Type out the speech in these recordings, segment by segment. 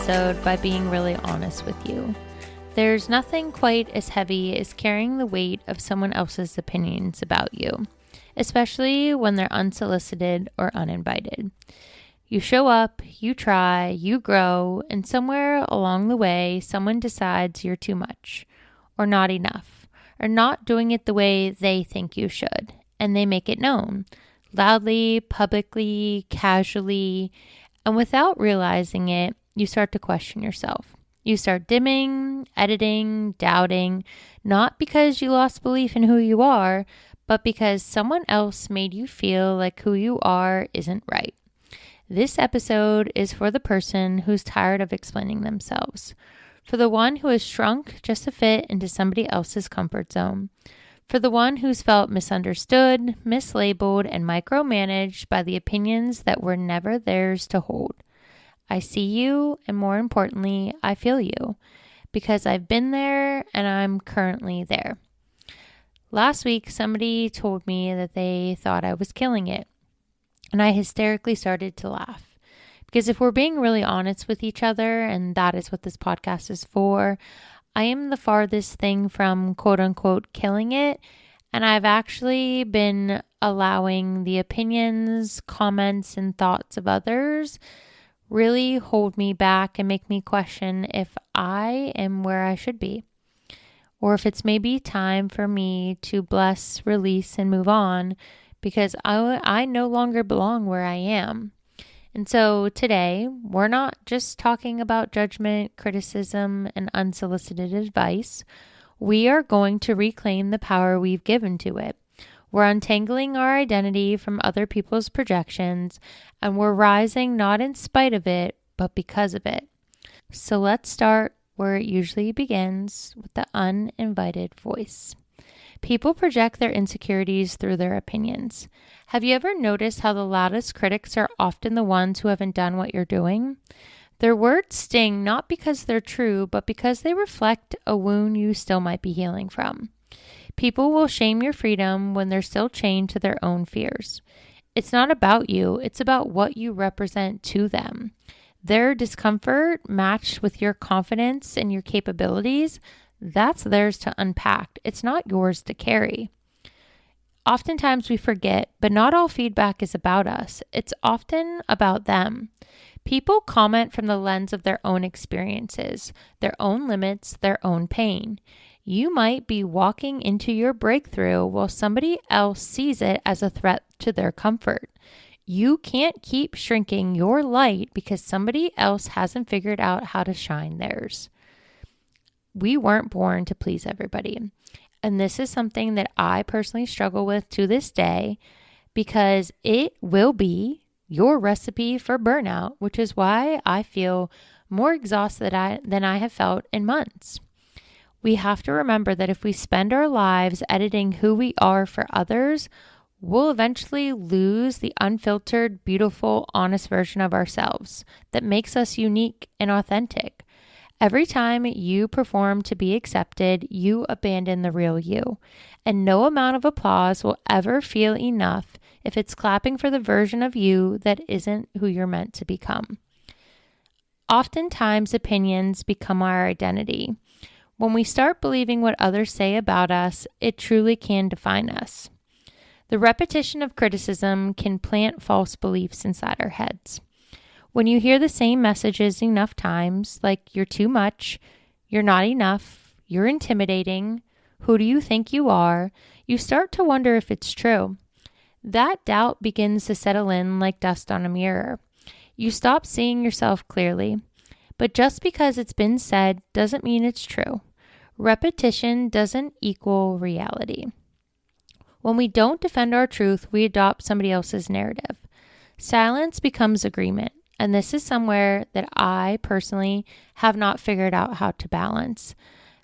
episode by being really honest with you. There's nothing quite as heavy as carrying the weight of someone else's opinions about you, especially when they're unsolicited or uninvited. You show up, you try, you grow, and somewhere along the way, someone decides you're too much, or not enough, or not doing it the way they think you should, and they make it known, loudly, publicly, casually, and without realizing it, you start to question yourself. You start dimming, editing, doubting, not because you lost belief in who you are, but because someone else made you feel like who you are isn't right. This episode is for the person who's tired of explaining themselves, for the one who has shrunk just to fit into somebody else's comfort zone, for the one who's felt misunderstood, mislabeled, and micromanaged by the opinions that were never theirs to hold. I see you, and more importantly, I feel you, because I've been there and I'm currently there. Last week, somebody told me that they thought I was killing it, and I hysterically started to laugh. Because if we're being really honest with each other, and that is what this podcast is for, I am the farthest thing from quote unquote killing it, and I've actually been allowing the opinions, comments, and thoughts of others really hold me back and make me question if I am where I should be, or if it's maybe time for me to bless, release, and move on because I no longer belong where I am. And so today, we're not just talking about judgment, criticism, and unsolicited advice. We are going to reclaim the power we've given to it. We're untangling our identity from other people's projections, and we're rising not in spite of it, but because of it. So let's start where it usually begins, with the uninvited voice. People project their insecurities through their opinions. Have you ever noticed how the loudest critics are often the ones who haven't done what you're doing? Their words sting not because they're true, but because they reflect a wound you still might be healing from. People will shame your freedom when they're still chained to their own fears. It's not about you, it's about what you represent to them. Their discomfort matched with your confidence and your capabilities, that's theirs to unpack. It's not yours to carry. Oftentimes we forget, but not all feedback is about us. It's often about them. People comment from the lens of their own experiences, their own limits, their own pain. You might be walking into your breakthrough while somebody else sees it as a threat to their comfort. You can't keep shrinking your light because somebody else hasn't figured out how to shine theirs. We weren't born to please everybody. And this is something that I personally struggle with to this day because it will be your recipe for burnout, which is why I feel more exhausted than I have felt in months. We have to remember that if we spend our lives editing who we are for others, we'll eventually lose the unfiltered, beautiful, honest version of ourselves that makes us unique and authentic. Every time you perform to be accepted, you abandon the real you. And no amount of applause will ever feel enough if it's clapping for the version of you that isn't who you're meant to become. Oftentimes, opinions become our identity. When we start believing what others say about us, it truly can define us. The repetition of criticism can plant false beliefs inside our heads. When you hear the same messages enough times, like you're too much, you're not enough, you're intimidating, who do you think you are, you start to wonder if it's true. That doubt begins to settle in like dust on a mirror. You stop seeing yourself clearly. But just because it's been said doesn't mean it's true. Repetition doesn't equal reality. When we don't defend our truth, we adopt somebody else's narrative. Silence becomes agreement. And this is somewhere that I personally have not figured out how to balance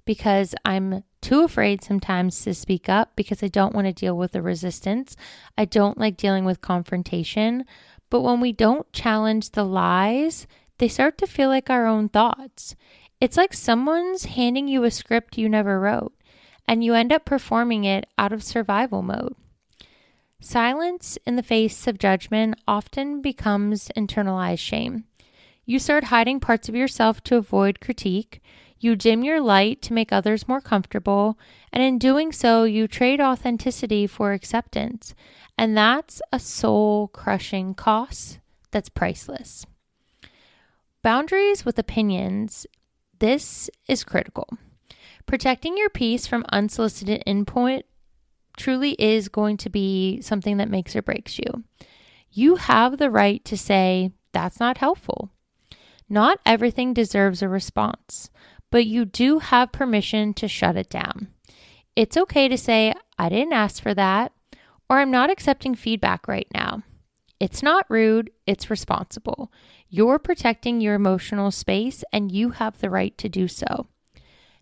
because I'm too afraid sometimes to speak up because I don't want to deal with the resistance. I don't like dealing with confrontation. But when we don't challenge the lies, they start to feel like our own thoughts. It's like someone's handing you a script you never wrote, and you end up performing it out of survival mode. Silence in the face of judgment often becomes internalized shame. You start hiding parts of yourself to avoid critique. You dim your light to make others more comfortable. And in doing so, you trade authenticity for acceptance. And that's a soul-crushing cost that's priceless. Boundaries with opinions. This is critical. Protecting your peace from unsolicited input truly is going to be something that makes or breaks you. You have the right to say, that's not helpful. Not everything deserves a response, but you do have permission to shut it down. It's okay to say, I didn't ask for that, or I'm not accepting feedback right now. It's not rude, it's responsible. You're protecting your emotional space and you have the right to do so.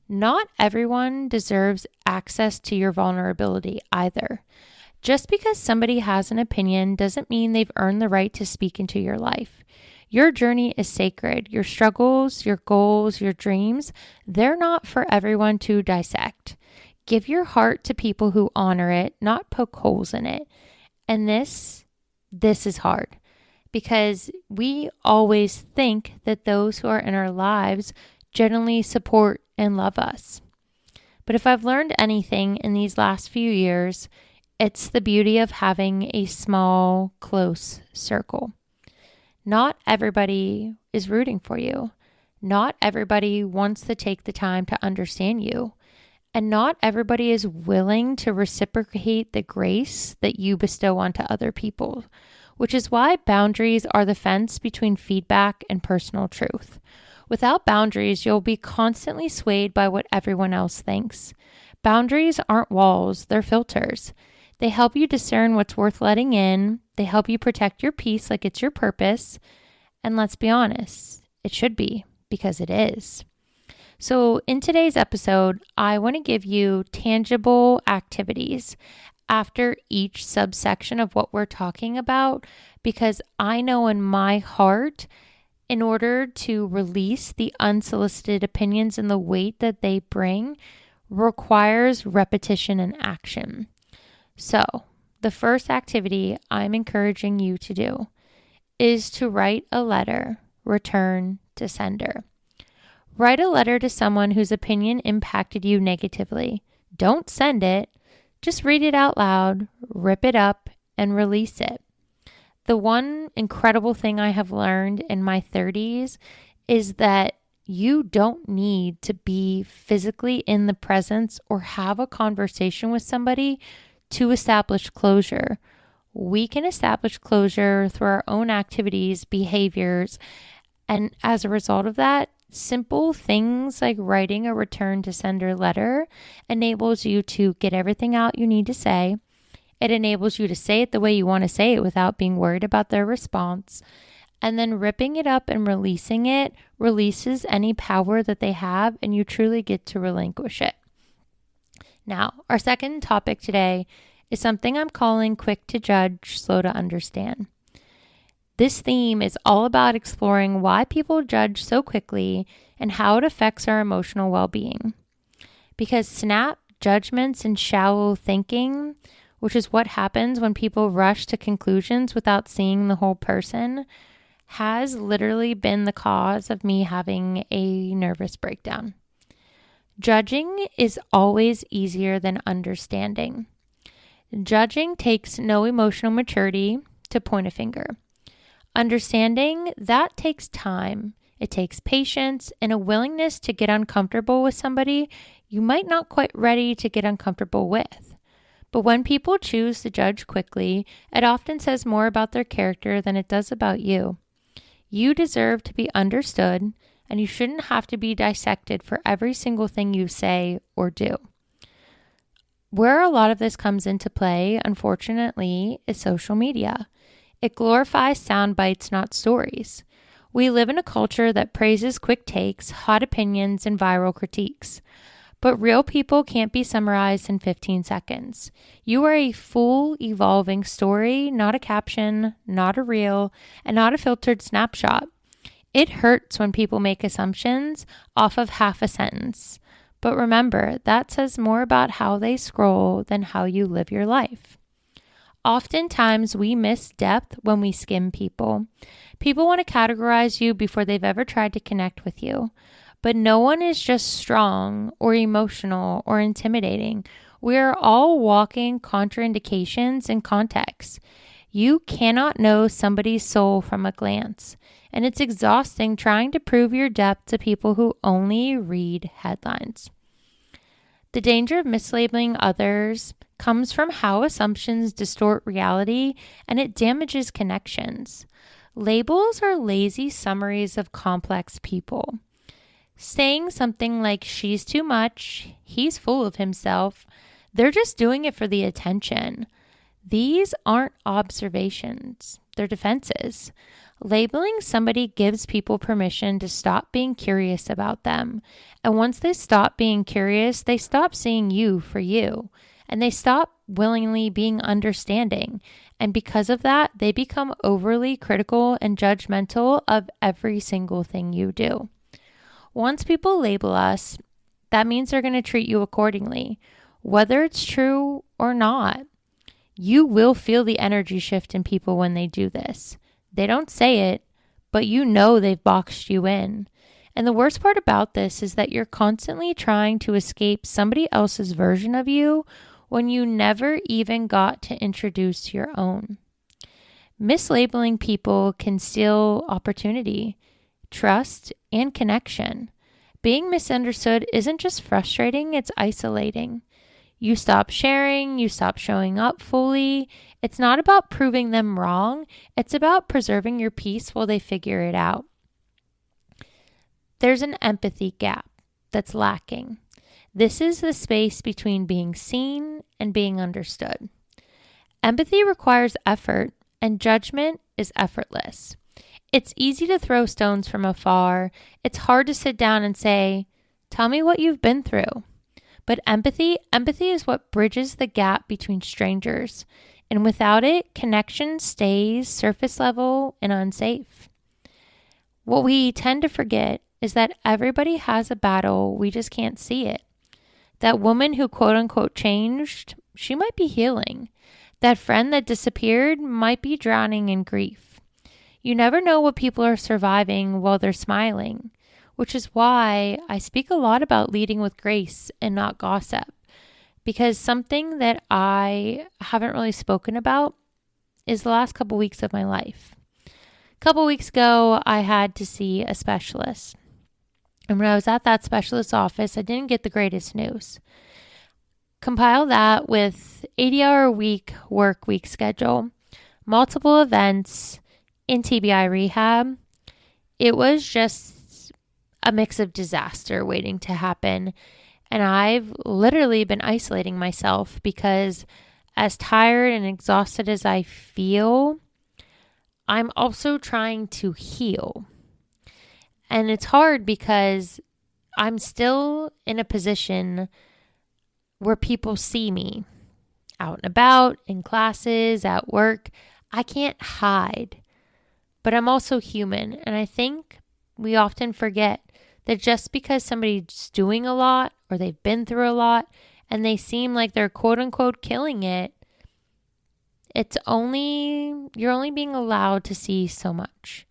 Not everyone deserves access to your vulnerability either. Just because somebody has an opinion doesn't mean they've earned the right to speak into your life. Your journey is sacred. Your struggles, your goals, your dreams, they're not for everyone to dissect. Give your heart to people who honor it, not poke holes in it. And this is hard because we always think that those who are in our lives generally support and love us. But if I've learned anything in these last few years, it's the beauty of having a small, close circle. Not everybody is rooting for you. Not everybody wants to take the time to understand you. And not everybody is willing to reciprocate the grace that you bestow onto other people, which is why boundaries are the fence between feedback and personal truth. Without boundaries, you'll be constantly swayed by what everyone else thinks. Boundaries aren't walls, they're filters. They help you discern what's worth letting in. They help you protect your peace like it's your purpose. And let's be honest, it should be, because it is. So in today's episode, I want to give you tangible activities after each subsection of what we're talking about, because I know in my heart, in order to release the unsolicited opinions and the weight that they bring, requires repetition and action. So, the first activity I'm encouraging you to do is to write a letter, return to sender. Write a letter to someone whose opinion impacted you negatively. Don't send it. Just read it out loud, rip it up, and release it. The one incredible thing I have learned in my 30s is that you don't need to be physically in the presence or have a conversation with somebody to establish closure. We can establish closure through our own activities, behaviors, and as a result of that, simple things like writing a return to sender letter enables you to get everything out you need to say. It enables you to say it the way you want to say it without being worried about their response. And then ripping it up and releasing it releases any power that they have, and you truly get to relinquish it. Now, our second topic today is something I'm calling quick to judge, slow to understand. This theme is all about exploring why people judge so quickly and how it affects our emotional well-being. Because snap judgments and shallow thinking, which is what happens when people rush to conclusions without seeing the whole person, has literally been the cause of me having a nervous breakdown. Judging is always easier than understanding. Judging takes no emotional maturity to point a finger. Understanding, that takes time. It takes patience and a willingness to get uncomfortable with somebody you might not quite ready to get uncomfortable with. But when people choose to judge quickly, it often says more about their character than it does about you. You deserve to be understood, and you shouldn't have to be dissected for every single thing you say or do. Where a lot of this comes into play, unfortunately, is social media. It glorifies sound bites, not stories. We live in a culture that praises quick takes, hot opinions, and viral critiques. But real people can't be summarized in 15 seconds. You are a full, evolving story, not a caption, not a reel, and not a filtered snapshot. It hurts when people make assumptions off of half a sentence. But remember, that says more about how they scroll than how you live your life. Oftentimes, we miss depth when we skim people. People want to categorize you before they've ever tried to connect with you. But no one is just strong or emotional or intimidating. We are all walking contraindications and contexts. You cannot know somebody's soul from a glance, and it's exhausting trying to prove your depth to people who only read headlines. The danger of mislabeling others comes from how assumptions distort reality, and it damages connections. Labels are lazy summaries of complex people. Saying something like, she's too much, he's full of himself, they're just doing it for the attention. These aren't observations, they're defenses. Labeling somebody gives people permission to stop being curious about them. And once they stop being curious, they stop seeing you for you. And they stop willingly being understanding. And because of that, they become overly critical and judgmental of every single thing you do. Once people label us, that means they're going to treat you accordingly, whether it's true or not. You will feel the energy shift in people when they do this. They don't say it, but you know they've boxed you in. And the worst part about this is that you're constantly trying to escape somebody else's version of you when you never even got to introduce your own. Mislabeling people can steal opportunity, trust, and connection. Being misunderstood isn't just frustrating, it's isolating. You stop sharing, you stop showing up fully. It's not about proving them wrong, it's about preserving your peace while they figure it out. There's an empathy gap that's lacking. This is the space between being seen and being understood. Empathy requires effort, and judgment is effortless. It's easy to throw stones from afar. It's hard to sit down and say, tell me what you've been through. But empathy is what bridges the gap between strangers. And without it, connection stays surface level and unsafe. What we tend to forget is that everybody has a battle, we just can't see it. That woman who quote unquote changed, she might be healing. That friend that disappeared might be drowning in grief. You never know what people are surviving while they're smiling, which is why I speak a lot about leading with grace and not gossip, because something that I haven't really spoken about is the last couple weeks of my life. A couple weeks ago, I had to see a specialist. And when I was at that specialist's office, I didn't get the greatest news. Compile that with 80-hour-week work week schedule, multiple events, in TBI rehab, it was just a mix of disaster waiting to happen. And I've literally been isolating myself because as tired and exhausted as I feel, I'm also trying to heal. And it's hard because I'm still in a position where people see me out and about, in classes, at work. I can't hide. But I'm also human, and I think we often forget that just because somebody's doing a lot or they've been through a lot and they seem like they're quote unquote killing it, you're only being allowed to see so much.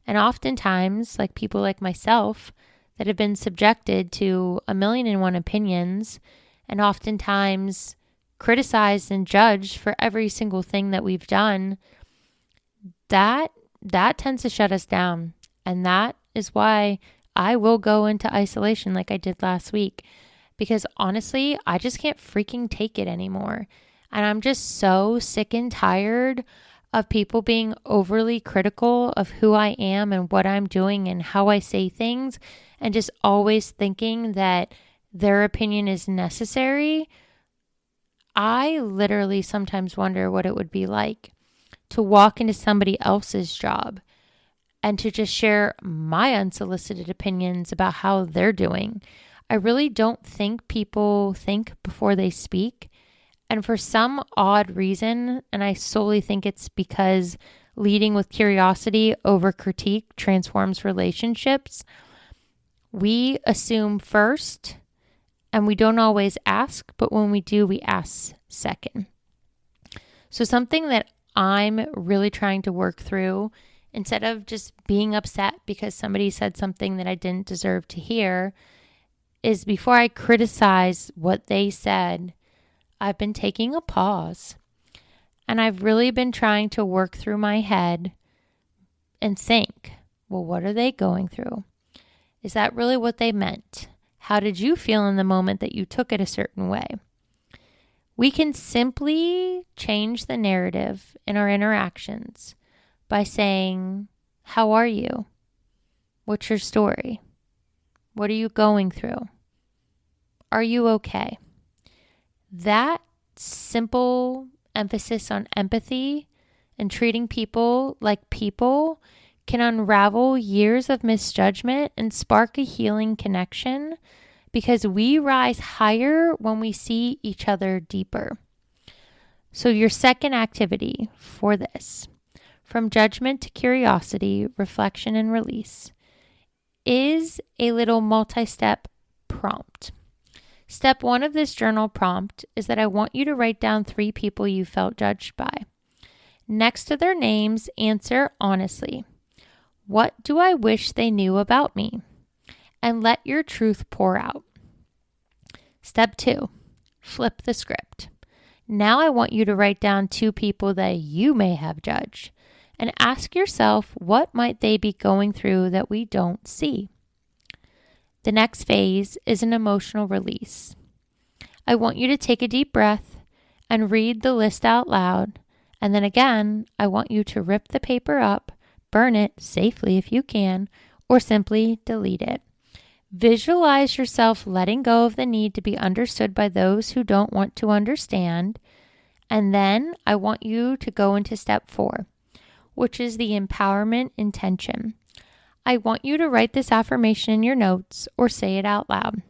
And oftentimes, like people like myself that have been subjected to 1,000,001 opinions and oftentimes criticized and judged for every single thing that we've done, that tends to shut us down. And that is why I will go into isolation like I did last week. Because honestly, I just can't freaking take it anymore. And I'm just so sick and tired of people being overly critical of who I am and what I'm doing and how I say things. And just always thinking that their opinion is necessary. I literally sometimes wonder what it would be like to walk into somebody else's job and to just share my unsolicited opinions about how they're doing. I really don't think people think before they speak. And for some odd reason, and I solely think it's because leading with curiosity over critique transforms relationships, we assume first and we don't always ask, but when we do, we ask second. So something that I'm really trying to work through, instead of just being upset because somebody said something that I didn't deserve to hear, is before I criticize what they said, I've been taking a pause. And I've really been trying to work through my head and think, well, what are they going through? Is that really what they meant? How did you feel in the moment that you took it a certain way? We can simply change the narrative in our interactions by saying, how are you? What's your story? What are you going through? Are you okay? That simple emphasis on empathy and treating people like people can unravel years of misjudgment and spark a healing connection, because we rise higher when we see each other deeper. So your second activity for this, from judgment to curiosity, reflection, and release, is a little multi-step prompt. Step 1 of this journal prompt is that I want you to write down 3 people you felt judged by. Next to their names, answer honestly, what do I wish they knew about me? And let your truth pour out. Step 2, flip the script. Now I want you to write down 2 people that you may have judged and ask yourself, what might they be going through that we don't see? The next phase is an emotional release. I want you to take a deep breath and read the list out loud. And then again, I want you to rip the paper up, burn it safely if you can, or simply delete it. Visualize yourself letting go of the need to be understood by those who don't want to understand. And then I want you to go into step 4, which is the empowerment intention. I want you to write this affirmation in your notes or say it out loud.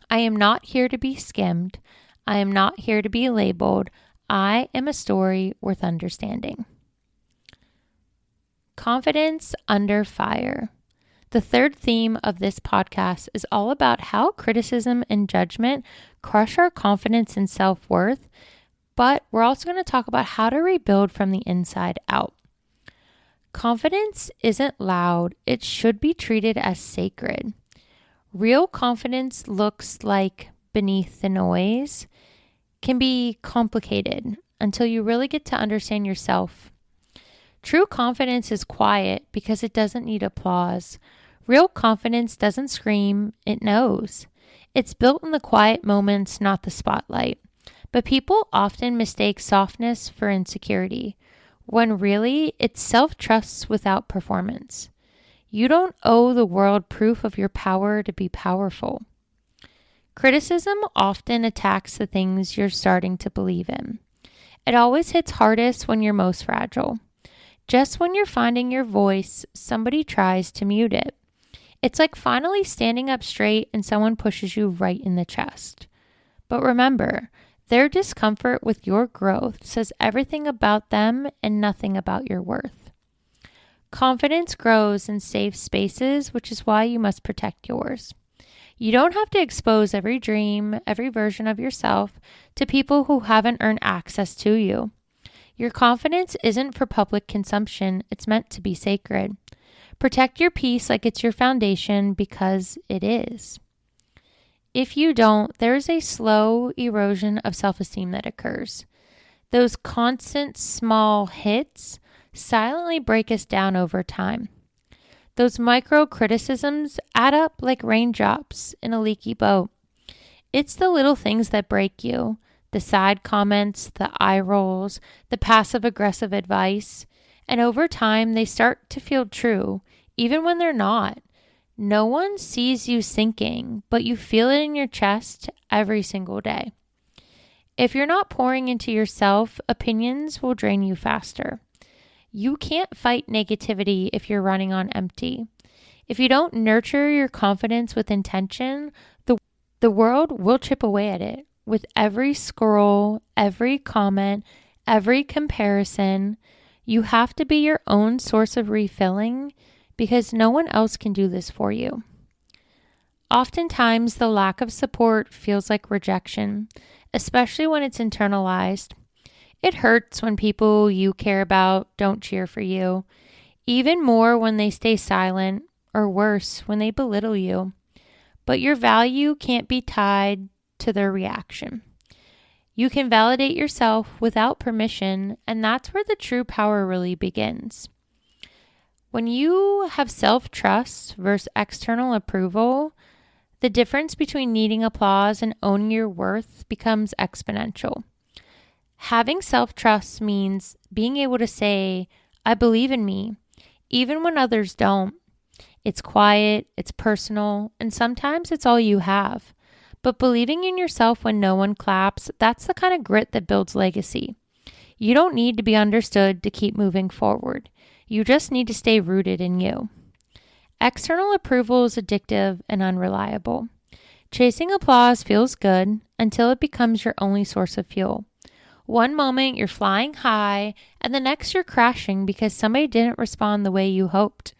I am not here to be skimmed. I am not here to be labeled. I am a story worth understanding. Confidence under fire. The third theme of this podcast is all about how criticism and judgment crush our confidence and self-worth, but we're also going to talk about how to rebuild from the inside out. Confidence isn't loud. It should be treated as sacred. Real confidence looks like beneath the noise, can be complicated until you really get to understand yourself. True confidence is quiet because it doesn't need applause. Real confidence doesn't scream, it knows. It's built in the quiet moments, not the spotlight. But people often mistake softness for insecurity, when really it's self-trust without performance. You don't owe the world proof of your power to be powerful. Criticism often attacks the things you're starting to believe in. It always hits hardest when you're most fragile. Just when you're finding your voice, somebody tries to mute it. It's like finally standing up straight and someone pushes you right in the chest. But remember, their discomfort with your growth says everything about them and nothing about your worth. Confidence grows in safe spaces, which is why you must protect yours. You don't have to expose every dream, every version of yourself to people who haven't earned access to you. Your confidence isn't for public consumption. It's meant to be sacred. Protect your peace like it's your foundation, because it is. If you don't, there is a slow erosion of self-esteem that occurs. Those constant small hits silently break us down over time. Those micro criticisms add up like raindrops in a leaky boat. It's the little things that break you. The side comments, the eye rolls, the passive-aggressive advice. And over time, they start to feel true, even when they're not. No one sees you sinking, but you feel it in your chest every single day. If you're not pouring into yourself, opinions will drain you faster. You can't fight negativity if you're running on empty. If you don't nurture your confidence with intention, the world will chip away at it. With every scroll, every comment, every comparison, you have to be your own source of refilling, because no one else can do this for you. Oftentimes, the lack of support feels like rejection, especially when it's internalized. It hurts when people you care about don't cheer for you, even more when they stay silent, or worse, when they belittle you. But your value can't be tied to their reaction. You can validate yourself without permission, and that's where the true power really begins. When you have self-trust versus external approval, the difference between needing applause and owning your worth becomes exponential. Having self-trust means being able to say, I believe in me, even when others don't. It's quiet, it's personal, and sometimes it's all you have. But believing in yourself when no one claps, that's the kind of grit that builds legacy. You don't need to be understood to keep moving forward. You just need to stay rooted in you. External approval is addictive and unreliable. Chasing applause feels good until it becomes your only source of fuel. One moment you're flying high, and the next you're crashing because somebody didn't respond the way you hoped.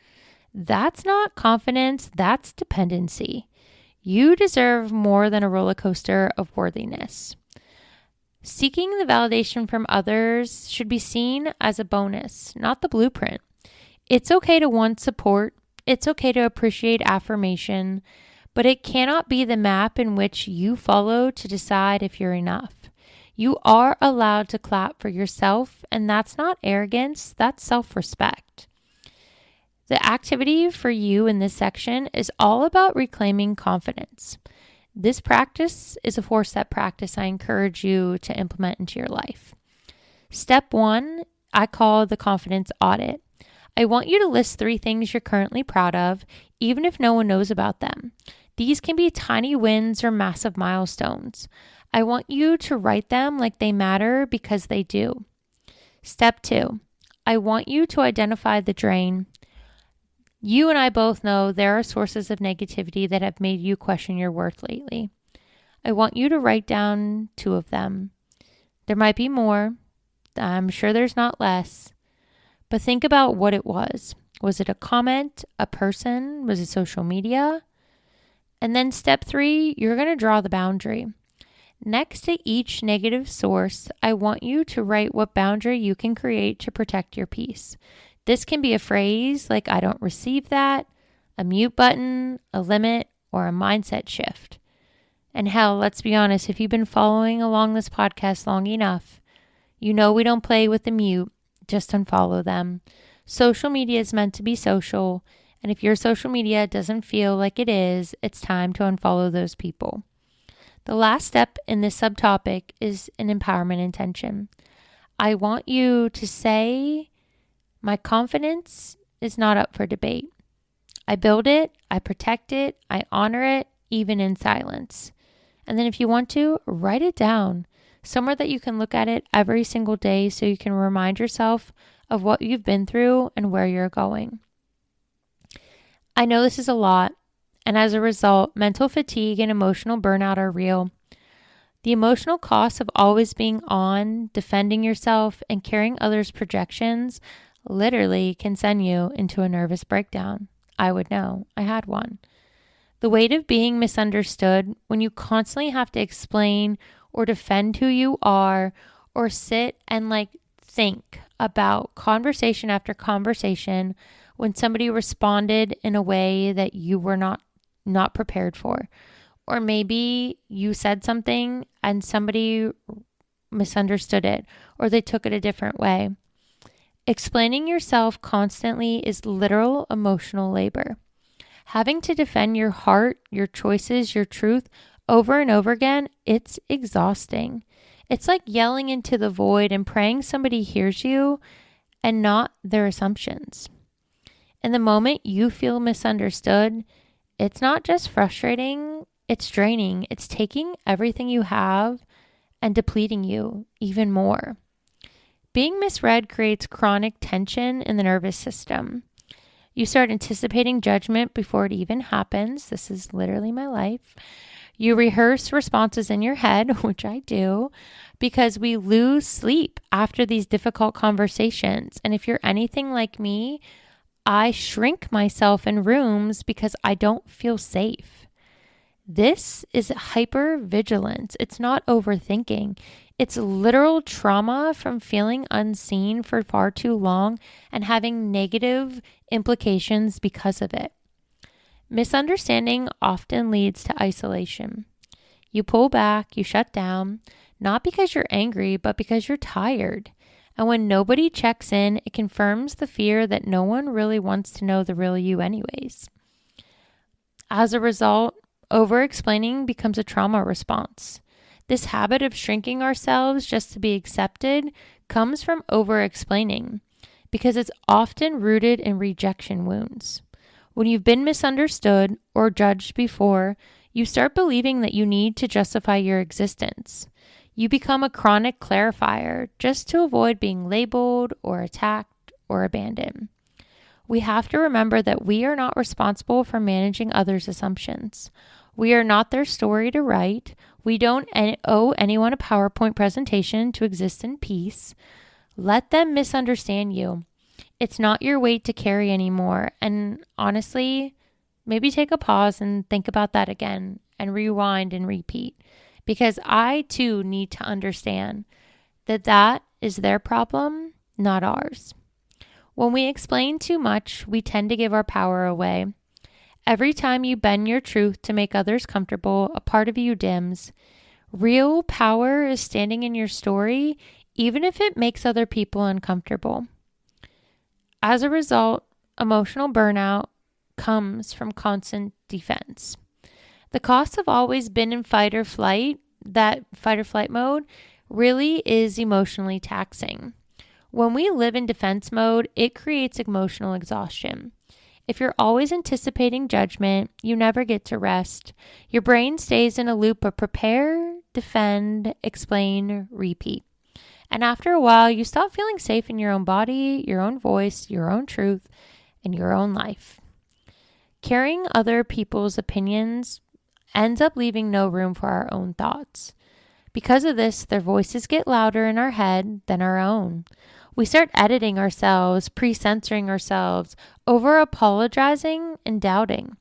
That's not confidence, that's dependency. You deserve more than a roller coaster of worthiness. Seeking the validation from others should be seen as a bonus, not the blueprint. It's okay to want support. It's okay to appreciate affirmation, but it cannot be the map in which you follow to decide if you're enough. You are allowed to clap for yourself, and that's not arrogance, that's self-respect. The activity for you in this section is all about reclaiming confidence. This practice is a 4-step practice I encourage you to implement into your life. Step 1, I call the confidence audit. I want you to list 3 things you're currently proud of, even if no one knows about them. These can be tiny wins or massive milestones. I want you to write them like they matter because they do. Step 2, I want you to identify the drain. You and I both know there are sources of negativity that have made you question your worth lately. I want you to write down 2 of them. There might be more. I'm sure there's not less. But think about what it was. Was it a comment, a person? Was it social media? And then step 3, you're going to draw the boundary. Next to each negative source, I want you to write what boundary you can create to protect your peace. This can be a phrase like, I don't receive that, a mute button, a limit, or a mindset shift. And hell, let's be honest, if you've been following along this podcast long enough, you know we don't play with the mute, just unfollow them. Social media is meant to be social, and if your social media doesn't feel like it is, it's time to unfollow those people. The last step in this subtopic is an empowerment intention. I want you to say, my confidence is not up for debate. I build it, I protect it, I honor it, even in silence. And then if you want to, write it down somewhere that you can look at it every single day so you can remind yourself of what you've been through and where you're going. I know this is a lot, and as a result, mental fatigue and emotional burnout are real. The emotional cost of always being on, defending yourself, and carrying others' projections literally can send you into a nervous breakdown. I would know. I had one. The weight of being misunderstood when you constantly have to explain or defend who you are, or sit and think about conversation after conversation when somebody responded in a way that you were not prepared for. Or maybe you said something and somebody misunderstood it, or they took it a different way. Explaining yourself constantly is literal emotional labor. Having to defend your heart, your choices, your truth over and over again, it's exhausting. It's like yelling into the void and praying somebody hears you and not their assumptions. In the moment you feel misunderstood, it's not just frustrating, it's draining. It's taking everything you have and depleting you even more. Being misread creates chronic tension in the nervous system. You start anticipating judgment before it even happens. This is literally my life. You rehearse responses in your head, which I do, because we lose sleep after these difficult conversations. And if you're anything like me, I shrink myself in rooms because I don't feel safe. This is hypervigilance. It's not overthinking. It's literal trauma from feeling unseen for far too long and having negative implications because of it. Misunderstanding often leads to isolation. You pull back, you shut down, not because you're angry, but because you're tired. And when nobody checks in, it confirms the fear that no one really wants to know the real you anyways. As a result, over-explaining becomes a trauma response. This habit of shrinking ourselves just to be accepted comes from over-explaining because it's often rooted in rejection wounds. When you've been misunderstood or judged before, you start believing that you need to justify your existence. You become a chronic clarifier just to avoid being labeled or attacked or abandoned. We have to remember that we are not responsible for managing others' assumptions. We are not their story to write. We don't owe anyone a PowerPoint presentation to exist in peace. Let them misunderstand you. It's not your weight to carry anymore. And honestly, maybe take a pause and think about that again and rewind and repeat. Because I too need to understand that that is their problem, not ours. When we explain too much, we tend to give our power away. Every time you bend your truth to make others comfortable, a part of you dims. Real power is standing in your story, even if it makes other people uncomfortable. As a result, emotional burnout comes from constant defense. The cost of always been in fight or flight, that fight or flight mode, really is emotionally taxing. When we live in defense mode, it creates emotional exhaustion. If you're always anticipating judgment, you never get to rest. Your brain stays in a loop of prepare, defend, explain, repeat. And after a while, you stop feeling safe in your own body, your own voice, your own truth, and your own life. Carrying other people's opinions ends up leaving no room for our own thoughts. Because of this, their voices get louder in our head than our own. We start editing ourselves, pre-censoring ourselves, over-apologizing and doubting.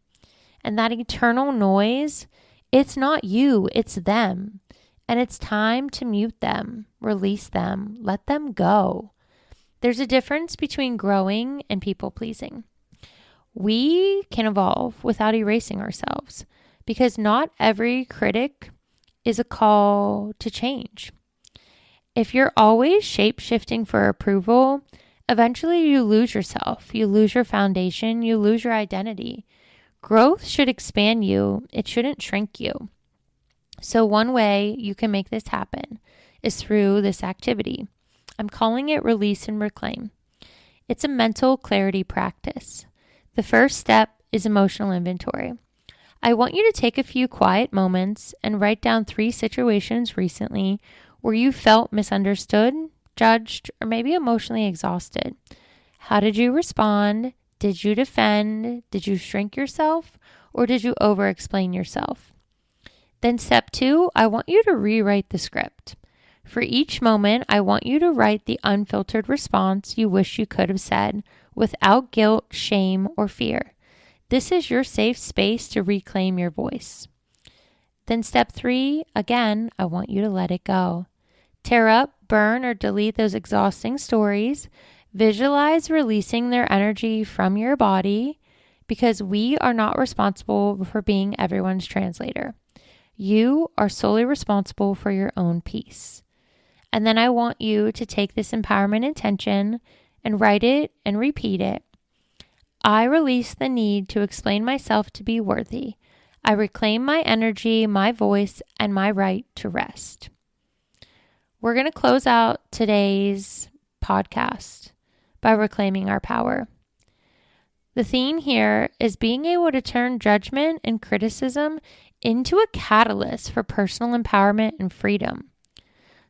And that eternal noise, it's not you, it's them. And it's time to mute them, release them, let them go. There's a difference between growing and people-pleasing. We can evolve without erasing ourselves because not every critic is a call to change. If you're always shape-shifting for approval, eventually you lose yourself, you lose your foundation, you lose your identity. Growth should expand you, it shouldn't shrink you. So one way you can make this happen is through this activity. I'm calling it release and reclaim. It's a mental clarity practice. The first step is emotional inventory. I want you to take a few quiet moments and write down 3 situations recently where you felt misunderstood, judged, or maybe emotionally exhausted. How did you respond? Did you defend? Did you shrink yourself? Or did you over-explain yourself? Then step 2, I want you to rewrite the script. For each moment, I want you to write the unfiltered response you wish you could have said without guilt, shame, or fear. This is your safe space to reclaim your voice. Then step 3, again, I want you to let it go. Tear up, burn, or delete those exhausting stories. Visualize releasing their energy from your body because we are not responsible for being everyone's translator. You are solely responsible for your own peace. And then I want you to take this empowerment intention and write it and repeat it. I release the need to explain myself to be worthy. I reclaim my energy, my voice, and my right to rest. We're going to close out today's podcast by reclaiming our power. The theme here is being able to turn judgment and criticism into a catalyst for personal empowerment and freedom.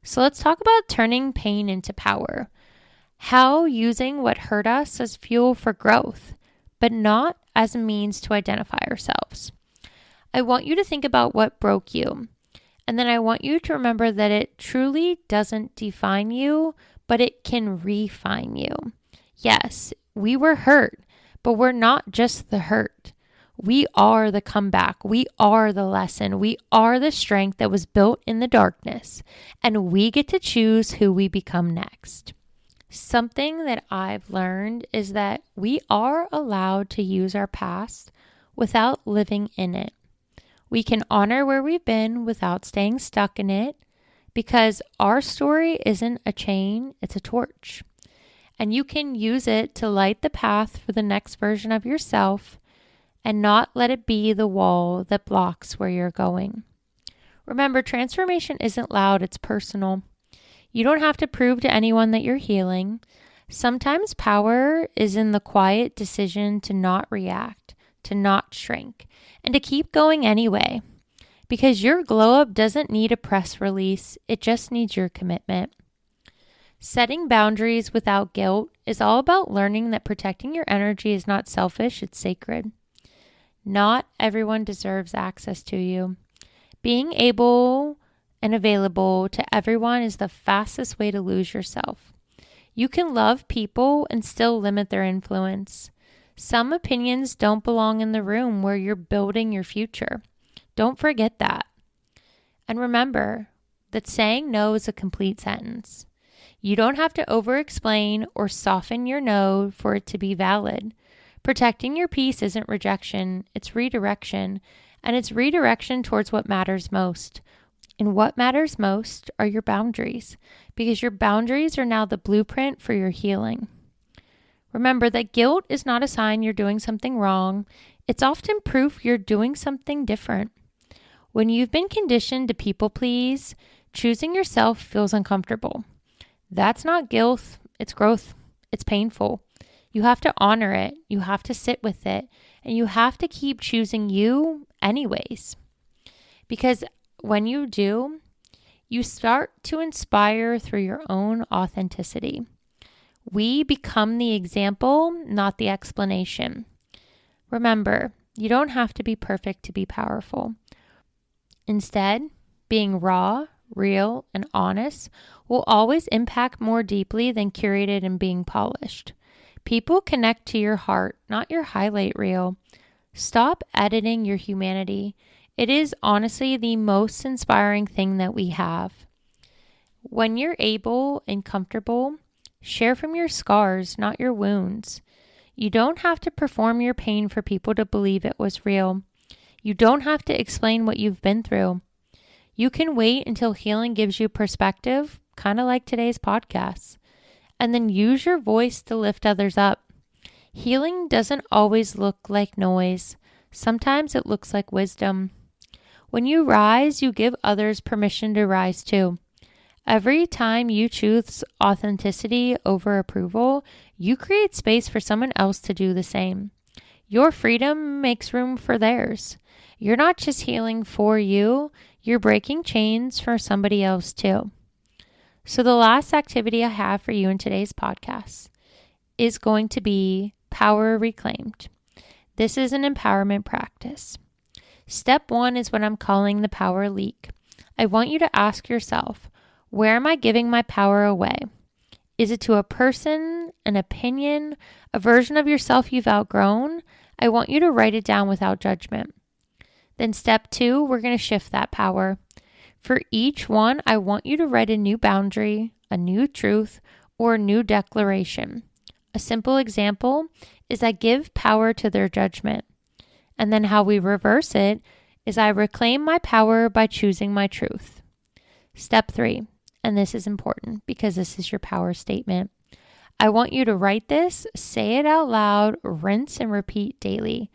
So let's talk about turning pain into power. How using what hurt us as fuel for growth, but not as a means to identify ourselves. I want you to think about what broke you. And then I want you to remember that it truly doesn't define you, but it can refine you. Yes, we were hurt, but we're not just the hurt. We are the comeback. We are the lesson. We are the strength that was built in the darkness, and we get to choose who we become next. Something that I've learned is that we are allowed to use our past without living in it. We can honor where we've been without staying stuck in it, because our story isn't a chain, it's a torch. And you can use it to light the path for the next version of yourself and not let it be the wall that blocks where you're going. Remember, transformation isn't loud, it's personal. You don't have to prove to anyone that you're healing. Sometimes power is in the quiet decision to not react, to not shrink, and to keep going anyway. Because your glow up doesn't need a press release, it just needs your commitment. Setting boundaries without guilt is all about learning that protecting your energy is not selfish, it's sacred. Not everyone deserves access to you. Being able and available to everyone is the fastest way to lose yourself. You can love people and still limit their influence. Some opinions don't belong in the room where you're building your future. Don't forget that. And remember that saying no is a complete sentence. You don't have to over-explain or soften your no for it to be valid. Protecting your peace isn't rejection, it's redirection. And it's redirection towards what matters most. And what matters most are your boundaries, because your boundaries are now the blueprint for your healing. Remember that guilt is not a sign you're doing something wrong. It's often proof you're doing something different. When you've been conditioned to people please, choosing yourself feels uncomfortable. That's not guilt, it's growth. It's painful. You have to honor it. You have to sit with it. And you have to keep choosing you anyways. Because when you do, you start to inspire through your own authenticity. We become the example, not the explanation. Remember, you don't have to be perfect to be powerful. Instead, being raw, real, and honest will always impact more deeply than curated and being polished. People connect to your heart, not your highlight reel. Stop editing your humanity. It is honestly the most inspiring thing that we have. When you're able and comfortable, share from your scars, not your wounds. You don't have to perform your pain for people to believe it was real. You don't have to explain what you've been through. You can wait until healing gives you perspective, kind of like today's podcast, and then use your voice to lift others up. Healing doesn't always look like noise. Sometimes it looks like wisdom. When you rise, you give others permission to rise too. Every time you choose authenticity over approval, you create space for someone else to do the same. Your freedom makes room for theirs. You're not just healing for you, you're breaking chains for somebody else too. So the last activity I have for you in today's podcast is going to be power reclaimed. This is an empowerment practice. Step 1 is what I'm calling the power leak. I want you to ask yourself, where am I giving my power away? Is it to a person, an opinion, a version of yourself you've outgrown? I want you to write it down without judgment. Then step 2, we're going to shift that power. For each one, I want you to write a new boundary, a new truth, or a new declaration. A simple example is I give power to their judgment. And then how we reverse it is I reclaim my power by choosing my truth. Step 3, and this is important because this is your power statement. I want you to write this, say it out loud, rinse and repeat daily.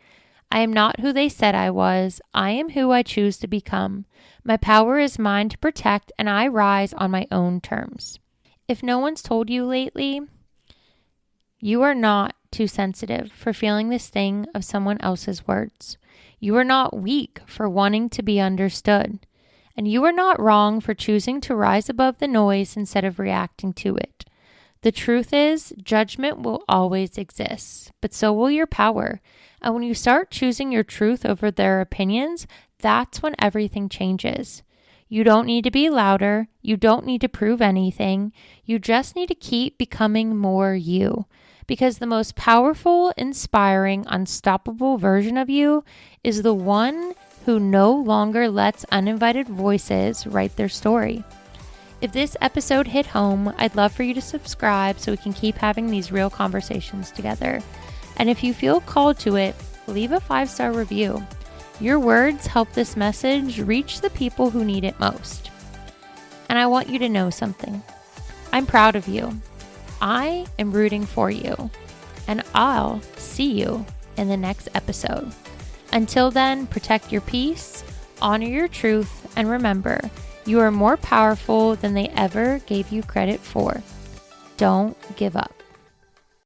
I am not who they said I was. I am who I choose to become. My power is mine to protect, and I rise on my own terms. If no one's told you lately, you are not too sensitive for feeling the sting of someone else's words. You are not weak for wanting to be understood. And you are not wrong for choosing to rise above the noise instead of reacting to it. The truth is, judgment will always exist, but so will your power. And when you start choosing your truth over their opinions, that's when everything changes. You don't need to be louder. You don't need to prove anything. You just need to keep becoming more you. because the most powerful, inspiring, unstoppable version of you is the one who no longer lets uninvited voices write their story. If this episode hit home, I'd love for you to subscribe so we can keep having these real conversations together. And if you feel called to it, leave a 5-star review. Your words help this message reach the people who need it most. And I want you to know something. I'm proud of you. I am rooting for you. And I'll see you in the next episode. Until then, protect your peace, honor your truth, and remember, you are more powerful than they ever gave you credit for. Don't give up.